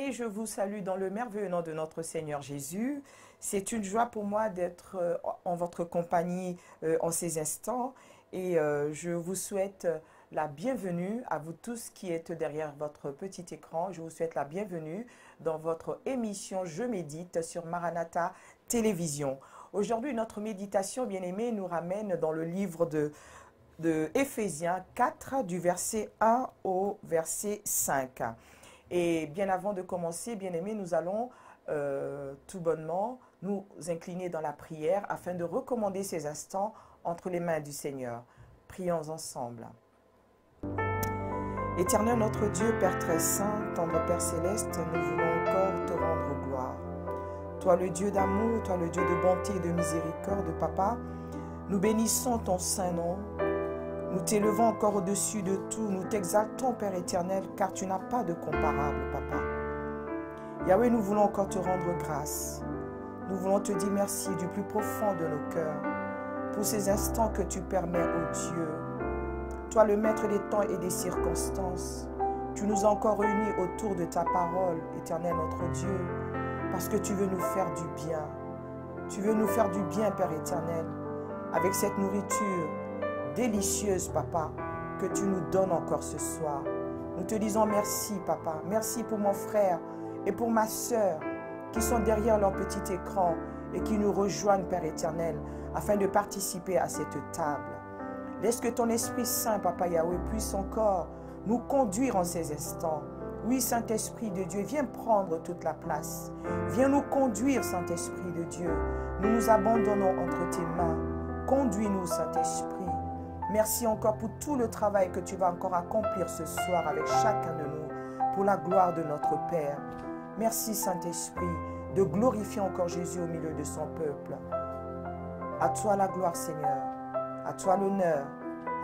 Bien-aimés, je vous salue dans le merveilleux nom de notre Seigneur Jésus. C'est une joie pour moi d'être en votre compagnie en ces instants et je vous souhaite la bienvenue à vous tous qui êtes derrière votre petit écran. Je vous souhaite la bienvenue dans votre émission Je médite sur Maranatha Télévision. Aujourd'hui, notre méditation, bien-aimés, nous ramène dans le livre de Éphésiens 4, du verset 1 au verset 5. Et bien avant de commencer, bien-aimés, nous allons tout bonnement nous incliner dans la prière afin de recommander ces instants entre les mains du Seigneur. Prions ensemble. Éternel notre Dieu, Père très saint, tendre Père céleste, nous voulons encore te rendre gloire. Toi le Dieu d'amour, toi le Dieu de bonté et de miséricorde, Papa, nous bénissons ton saint nom. Nous t'élevons encore au-dessus de tout, nous t'exaltons, Père éternel, car tu n'as pas de comparable, Papa. Yahweh, nous voulons encore te rendre grâce. Nous voulons te dire merci du plus profond de nos cœurs pour ces instants que tu permets, ô Dieu. Toi, le maître des temps et des circonstances, tu nous as encore réunis autour de ta parole, éternel notre Dieu, parce que tu veux nous faire du bien. Tu veux nous faire du bien, Père éternel, avec cette nourriture délicieuse, Papa, que tu nous donnes encore ce soir. Nous te disons merci, Papa. Merci pour mon frère et pour ma sœur qui sont derrière leur petit écran et qui nous rejoignent, Père éternel, afin de participer à cette table. Laisse que ton Esprit Saint, Papa Yahweh, puisse encore nous conduire en ces instants. Oui, Saint-Esprit de Dieu, viens prendre toute la place. Viens nous conduire, Saint-Esprit de Dieu. Nous nous abandonnons entre tes mains. Conduis-nous, Saint-Esprit. Merci encore pour tout le travail que tu vas encore accomplir ce soir avec chacun de nous, pour la gloire de notre Père. Merci Saint-Esprit de glorifier encore Jésus au milieu de son peuple. À toi la gloire, Seigneur, à toi l'honneur,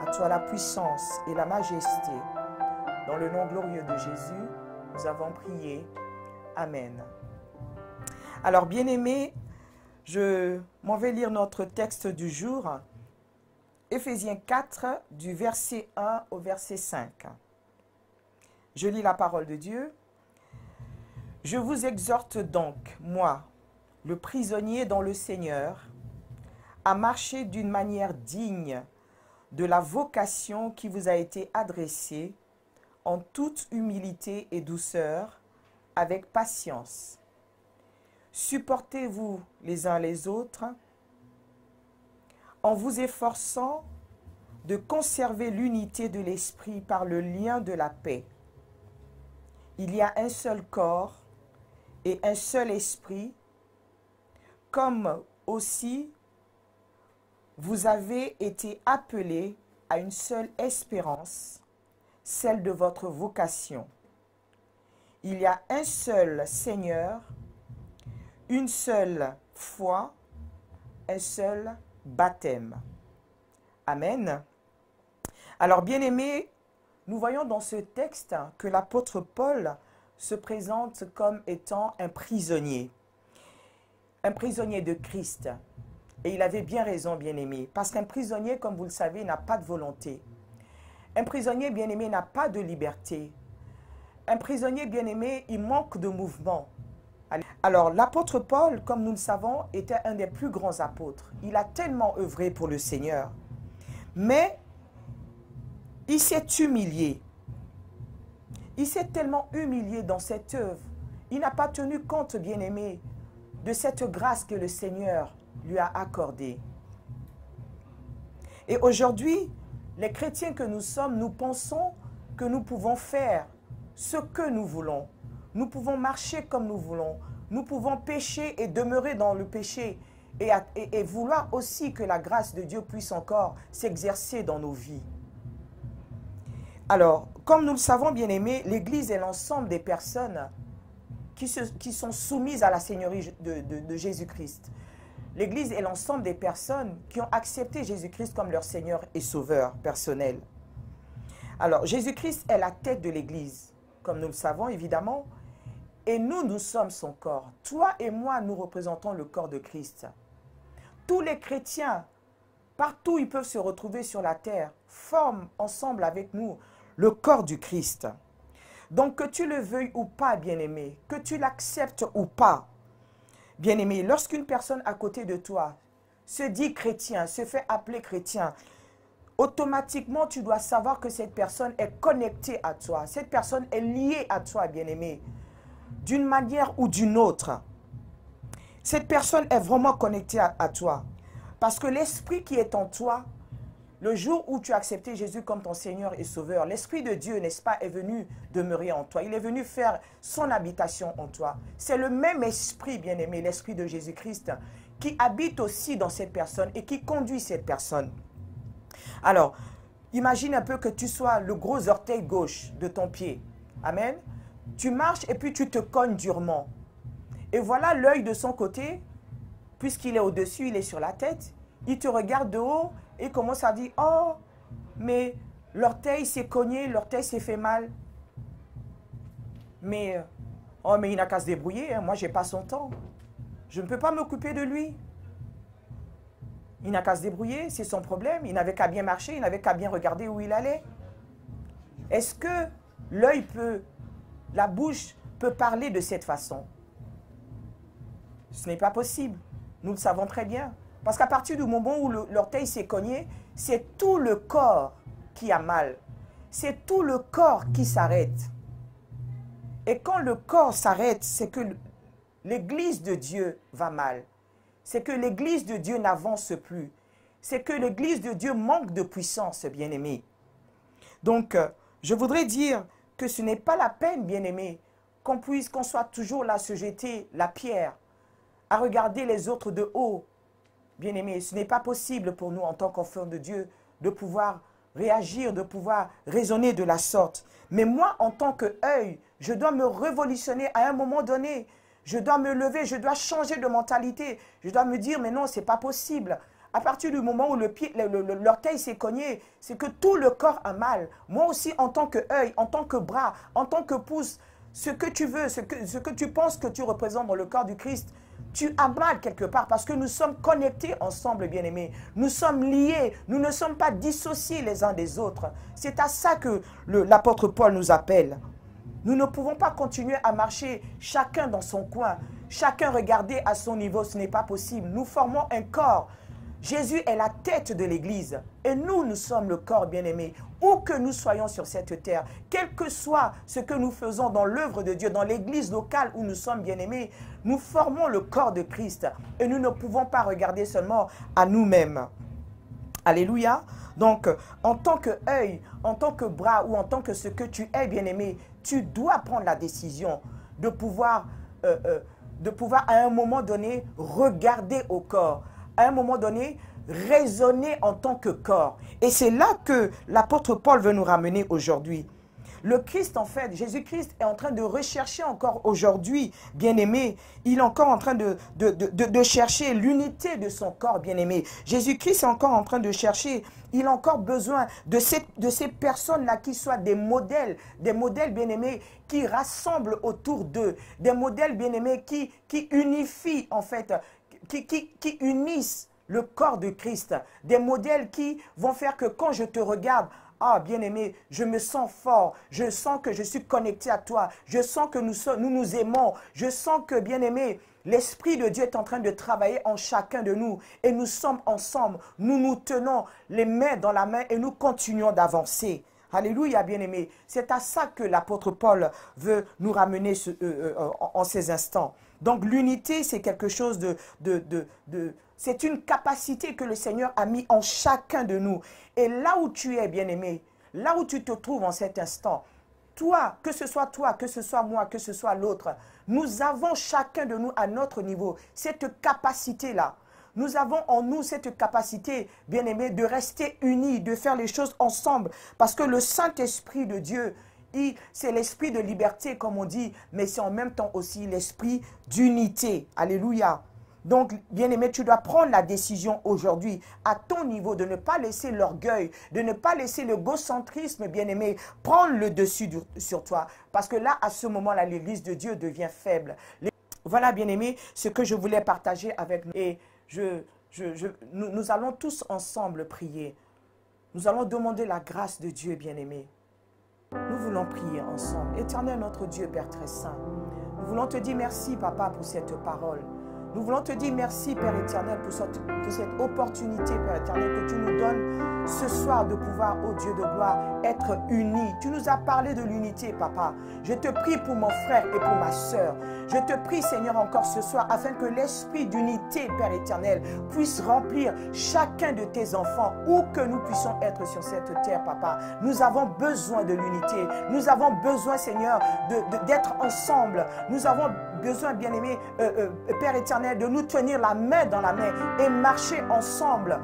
à toi la puissance et la majesté. Dans le nom glorieux de Jésus, nous avons prié. Amen. Alors, bien-aimés, je m'en vais lire notre texte du jour. Éphésiens 4, du verset 1 au verset 5. Je lis la parole de Dieu. « Je vous exhorte donc, moi, le prisonnier dans le Seigneur, à marcher d'une manière digne de la vocation qui vous a été adressée, en toute humilité et douceur, avec patience. Supportez-vous les uns les autres, en vous efforçant de conserver l'unité de l'esprit par le lien de la paix. Il y a un seul corps et un seul esprit, comme aussi vous avez été appelés à une seule espérance, celle de votre vocation. Il y a un seul Seigneur, une seule foi, un seul baptême. » Amen. Alors, bien-aimés, nous voyons dans ce texte que l'apôtre Paul se présente comme étant un prisonnier de Christ. Et il avait bien raison, bien-aimé, parce qu'un prisonnier, comme vous le savez, n'a pas de volonté. Un prisonnier, bien-aimé, n'a pas de liberté. Un prisonnier, bien-aimé, il manque de mouvement. Alors, l'apôtre Paul, comme nous le savons, était un des plus grands apôtres. Il a tellement œuvré pour le Seigneur. Mais, il s'est humilié. Il s'est tellement humilié dans cette œuvre. Il n'a pas tenu compte, bien-aimé, de cette grâce que le Seigneur lui a accordée. Et aujourd'hui, les chrétiens que nous sommes, nous pensons que nous pouvons faire ce que nous voulons. Nous pouvons marcher comme nous voulons. Nous pouvons pécher et demeurer dans le péché et vouloir aussi que la grâce de Dieu puisse encore s'exercer dans nos vies. Alors, comme nous le savons, bien-aimés, l'Église est l'ensemble des personnes qui sont soumises à la Seigneurie de Jésus-Christ. L'Église est l'ensemble des personnes qui ont accepté Jésus-Christ comme leur Seigneur et Sauveur personnel. Alors, Jésus-Christ est la tête de l'Église, comme nous le savons évidemment, et nous sommes son corps. Toi et moi, nous représentons le corps de Christ. Tous les chrétiens, partout où ils peuvent se retrouver sur la terre, forment ensemble avec nous le corps du Christ. Donc que tu le veuilles ou pas, bien-aimé, que tu l'acceptes ou pas, bien-aimé, lorsqu'une personne à côté de toi se dit chrétien, se fait appeler chrétien, automatiquement tu dois savoir que cette personne est connectée à toi. Cette personne est liée à toi, bien-aimé, d'une manière ou d'une autre. Cette personne est vraiment connectée à toi. Parce que l'esprit qui est en toi, le jour où tu as accepté Jésus comme ton Seigneur et Sauveur, l'Esprit de Dieu, n'est-ce pas, est venu demeurer en toi. Il est venu faire son habitation en toi. C'est le même esprit, bien-aimé, l'Esprit de Jésus-Christ, qui habite aussi dans cette personne et qui conduit cette personne. Alors, imagine un peu que tu sois le gros orteil gauche de ton pied. Amen. Tu marches et puis tu te cognes durement. Et voilà l'œil de son côté, puisqu'il est au-dessus, il est sur la tête. Il te regarde de haut et commence à dire, oh, mais l'orteil s'est cogné, l'orteil s'est fait mal. Mais, oh, mais il n'a qu'à se débrouiller, hein. Moi, je n'ai pas son temps. Je ne peux pas m'occuper de lui. Il n'a qu'à se débrouiller, c'est son problème. Il n'avait qu'à bien marcher, il n'avait qu'à bien regarder où il allait. Est-ce que l'œil peut, la bouche peut parler de cette façon? Ce n'est pas possible. Nous le savons très bien. Parce qu'à partir du moment où l'orteil s'est cogné, c'est tout le corps qui a mal. C'est tout le corps qui s'arrête. Et quand le corps s'arrête, c'est que l'Église de Dieu va mal. C'est que l'Église de Dieu n'avance plus. C'est que l'Église de Dieu manque de puissance, bien-aimé. Donc, je voudrais dire que ce n'est pas la peine, bien-aimé, qu'on soit toujours là, se jeter la pierre, à regarder les autres de haut. Bien-aimé, ce n'est pas possible pour nous, en tant qu'enfants de Dieu, de pouvoir réagir, de pouvoir raisonner de la sorte. Mais moi, en tant qu'œil, je dois me révolutionner à un moment donné. Je dois me lever, je dois changer de mentalité. Je dois me dire, mais non, ce n'est pas possible. À partir du moment où l'orteil s'est cogné, c'est que tout le corps a mal. Moi aussi, en tant qu'œil, en tant que bras, en tant que pouce, ce que tu veux, ce que tu penses que tu représentes dans le corps du Christ, tu as mal quelque part parce que nous sommes connectés ensemble, bien-aimés. Nous sommes liés, nous ne sommes pas dissociés les uns des autres. C'est à ça que l'apôtre Paul nous appelle. Nous ne pouvons pas continuer à marcher chacun dans son coin, chacun regarder à son niveau, ce n'est pas possible. Nous formons un corps. Jésus est la tête de l'Église et nous sommes le corps, bien-aimé. Où que nous soyons sur cette terre, quel que soit ce que nous faisons dans l'œuvre de Dieu, dans l'Église locale où nous sommes, bien-aimés, nous formons le corps de Christ et nous ne pouvons pas regarder seulement à nous-mêmes. Alléluia. Donc, en tant qu'œil, en tant que bras ou en tant que ce que tu es, bien-aimé, tu dois prendre la décision de pouvoir à un moment donné regarder au corps, à un moment donné raisonner en tant que corps. Et c'est là que l'apôtre Paul veut nous ramener aujourd'hui. Le Christ, en fait, Jésus-Christ est en train de rechercher encore aujourd'hui, bien-aimé. Il est encore en train de chercher l'unité de son corps, bien-aimé. Jésus-Christ est encore en train de chercher. Il a encore besoin de ces personnes-là qui soient des modèles bien-aimés, qui rassemblent autour d'eux. Des modèles bien-aimés qui unifient, en fait, qui unissent le corps de Christ. Des modèles qui vont faire que quand je te regarde, ah, bien-aimé, je me sens fort, je sens que je suis connecté à toi, je sens que nous nous aimons, je sens que, bien-aimé, l'Esprit de Dieu est en train de travailler en chacun de nous et nous sommes ensemble, nous nous tenons les mains dans la main et nous continuons d'avancer. Alléluia, bien-aimé. C'est à ça que l'apôtre Paul veut nous ramener en ces instants. Donc l'unité, c'est quelque chose c'est une capacité que le Seigneur a mis en chacun de nous. Et là où tu es, bien-aimé, là où tu te trouves en cet instant, toi, que ce soit moi, que ce soit l'autre, nous avons chacun de nous à notre niveau cette capacité-là. Nous avons en nous cette capacité, bien-aimé, de rester unis, de faire les choses ensemble. Parce que le Saint-Esprit de Dieu, c'est l'esprit de liberté, comme on dit, mais c'est en même temps aussi l'esprit d'unité. Alléluia. Donc, bien-aimé, tu dois prendre la décision aujourd'hui, à ton niveau, de ne pas laisser l'orgueil, de ne pas laisser l'égocentrisme, bien-aimé, prendre le dessus sur toi. Parce que là, à ce moment-là, l'Église de Dieu devient faible. Voilà, bien-aimé, ce que je voulais partager avec nous. Et nous allons tous ensemble prier. Nous allons demander la grâce de Dieu, bien-aimé. Nous voulons prier ensemble. Éternel notre Dieu, Père très saint, nous voulons te dire merci, Papa, pour cette parole. Nous voulons te dire merci, Père éternel, pour cette opportunité, Père éternel, que tu nous donnes ce soir de pouvoir, ô Dieu de gloire, être unis. Tu nous as parlé de l'unité, Papa. Je te prie pour mon frère et pour ma soeur. Je te prie, Seigneur, encore ce soir, afin que l'esprit d'unité, Père éternel, puisse remplir chacun de tes enfants, où que nous puissions être sur cette terre, Papa. Nous avons besoin de l'unité. Nous avons besoin, Seigneur, d'être ensemble. Nous avons besoin, bien-aimé, Père éternel, de nous tenir la main dans la main et marcher ensemble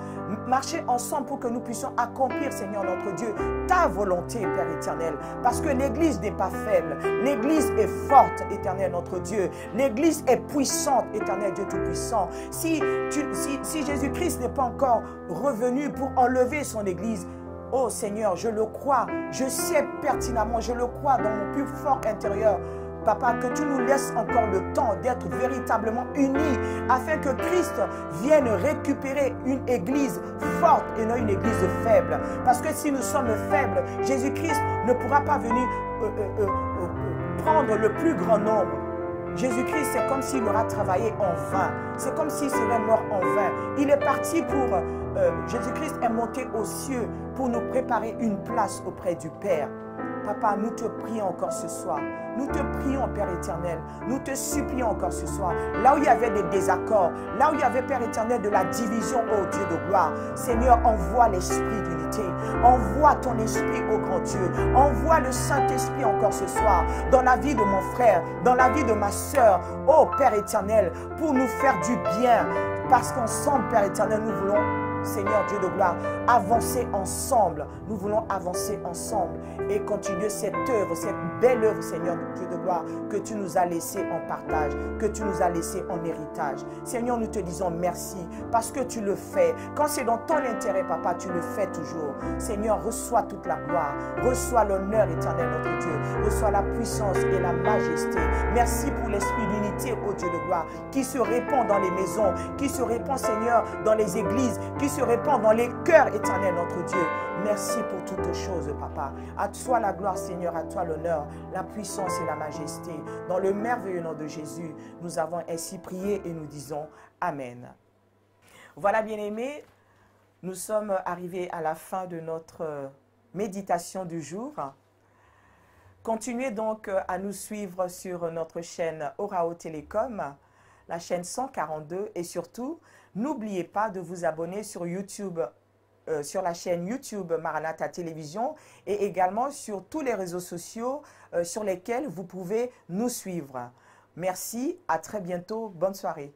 pour que nous puissions accomplir, Seigneur notre Dieu, ta volonté, Père éternel. Parce que l'Église n'est pas faible, l'Église est forte, éternel notre Dieu. L'Église est puissante, éternel Dieu Tout-Puissant. Si Jésus-Christ n'est pas encore revenu pour enlever son Église, oh Seigneur, je le crois, je sais pertinemment, je le crois dans mon plus fort intérieur, Papa, que tu nous laisses encore le temps d'être véritablement unis afin que Christ vienne récupérer une église forte et non une église faible. Parce que si nous sommes faibles, Jésus-Christ ne pourra pas venir prendre le plus grand nombre. Jésus-Christ, c'est comme s'il aura travaillé en vain. C'est comme s'il serait mort en vain. Il est parti pour... Jésus-Christ est monté aux cieux pour nous préparer une place auprès du Père. Papa, nous te prions encore ce soir. Nous te prions, Père éternel. Nous te supplions encore ce soir. Là où il y avait des désaccords, là où il y avait, Père éternel, de la division, ô Dieu de gloire, Seigneur, envoie l'esprit d'unité. Envoie ton esprit, ô grand Dieu. Envoie le Saint-Esprit encore ce soir dans la vie de mon frère, dans la vie de ma soeur, ô Père éternel, pour nous faire du bien. Parce qu'ensemble, Père éternel, nous voulons, Seigneur Dieu de gloire, avancer ensemble. Nous voulons avancer ensemble et continuer cette œuvre, cette belle œuvre, Seigneur Dieu de gloire, que tu nous as laissée en partage, que tu nous as laissée en héritage. Seigneur, nous te disons merci parce que tu le fais. Quand c'est dans ton intérêt, Papa, tu le fais toujours. Seigneur, reçois toute la gloire, reçois l'honneur éternel, notre Dieu, reçois la puissance et la majesté. Merci pour l'esprit d'unité, ô Dieu de gloire, qui se répand dans les maisons, qui se répand, Seigneur, dans les églises, qui se répand dans les cœurs, éternel, notre Dieu. Merci pour toutes choses, Papa. À toi la gloire, Seigneur, à toi l'honneur, la puissance et la majesté. Dans le merveilleux nom de Jésus, nous avons ainsi prié et nous disons Amen. Voilà, bien-aimés, nous sommes arrivés à la fin de notre méditation du jour. Continuez donc à nous suivre sur notre chaîne Orao Télécom, la chaîne 142, et surtout, n'oubliez pas de vous abonner sur YouTube, sur la chaîne YouTube Maranatha Télévision et également sur tous les réseaux sociaux sur lesquels vous pouvez nous suivre. Merci, à très bientôt, bonne soirée.